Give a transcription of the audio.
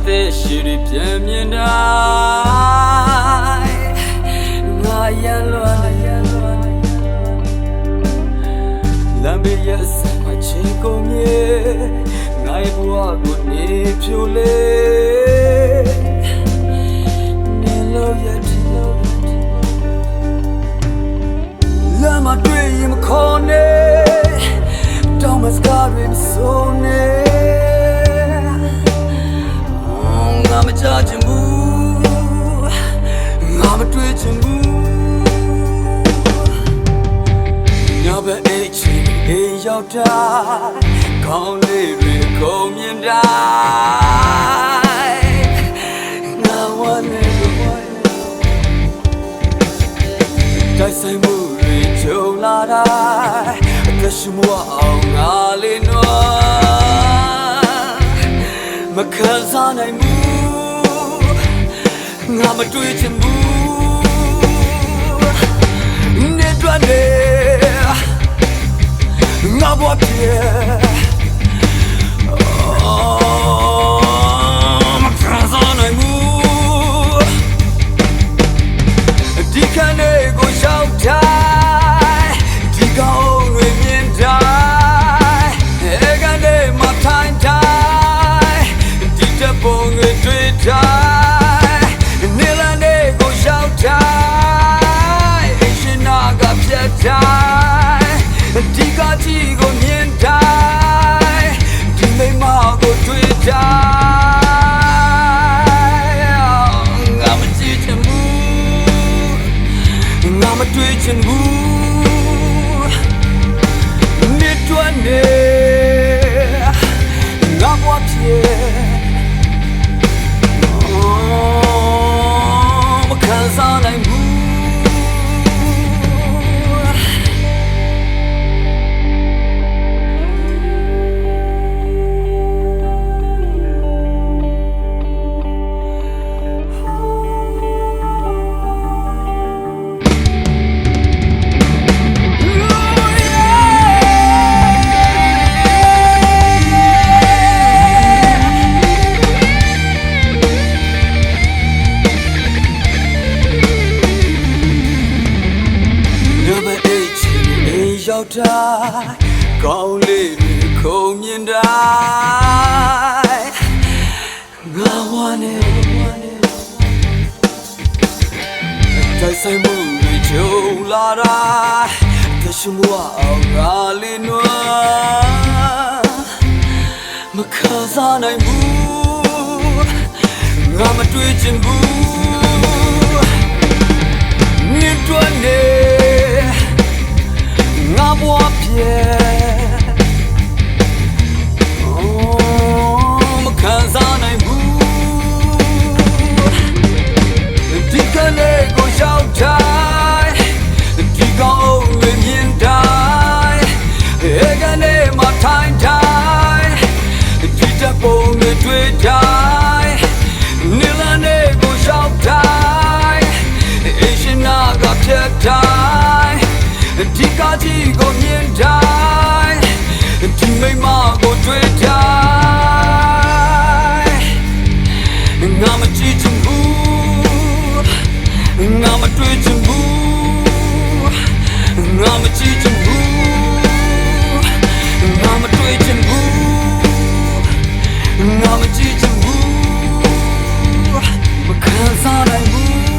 သက်ရှိရပြန်မြင်တိုင်းငါရန်လွန်လမ်းဘေးရဲ့ဆမ်းမချေကုန်မြေငါရဲ့ဘဝကိုနေဖြိုလေနေလို့ရတဲ့လမ်းမတွေ့ရင်မခေါ်နဲ့တောင်းမစကားတွေမစိုးနဲ့ငါမကြချင်ဘူးငါမတွေ့ချင်ဘူးညဘက်အိတ်ချင်အိမ်ရောက်တာခေါင်းလေးတွေကုန်မြင်တိုင်းငါဝမ်းနေလို့တိုက်ဆိုင်မှုတွေကြုံလာတိုင်းအသက်ရှင်မှုအောင်ငါလေးနွားမခံစားနိုင်ဘူးငါမတွေ့ချင်ဘူးနေတွန်းနေငါဘဝပြေမခံစားနိုင်ဘူးဒီခါနေကိုရှောက်တိုင်းဒီကောင်းတွေမြင်တိုင်းအဲကနေမထိုင်တိုင်းဒီတပုံတွေတွေ့တိုင်းနေလာနေကိုရှောက်တိုင်းအရှင်နာကပြတ်တိုင်းဒီကကြီးကိုမြင်တိုင်းဒီမိမကိုတွေ့တိုင်းငါမကြည့်ချင်ဘူးငါမတွေ့ချင်ဘူးနေတွန်းနေငါဘဝပြေမခံစားနိုင်ဘူးရောက်တာကောင်းလေးတွေခုံမြင်တိုင်းငါဝမ်းနေတိုက်ဆိုင်မှုတွေကြုံလာတိုင်းသက်ရှင်မှုအောင်ငါလေးနွားမခံစားနိုင်ဘူးငါမတွေ့ချင်ဘူးနေတွန်းနေငါဘဝပြေမခံစားနိုင်ဘူးဒီကနေ့ကိုရှောက်တိုင်းဒီကောင်းတွေမြင်တိုင်းအဲကနေမထိုင်တိုင်းဒီတပုံတွေတွေ့တိုင်းနေလာနေကိုရှောက်တိုင်းအရှင်နာကပြတ်တိုင်းဒီကကြီးကိုမြင်တိုင်းဒီမိမကိုတွေ့တိုင်းငါမကြည့်ချင်ဘူးငါမတွေ့ချင်ဘူးငါမကြည့်ချင်ဘူးငါမတွေ့ချင်ဘူးငါမကြည့်ချင်ဘူးမခံစားနိုင်ဘူး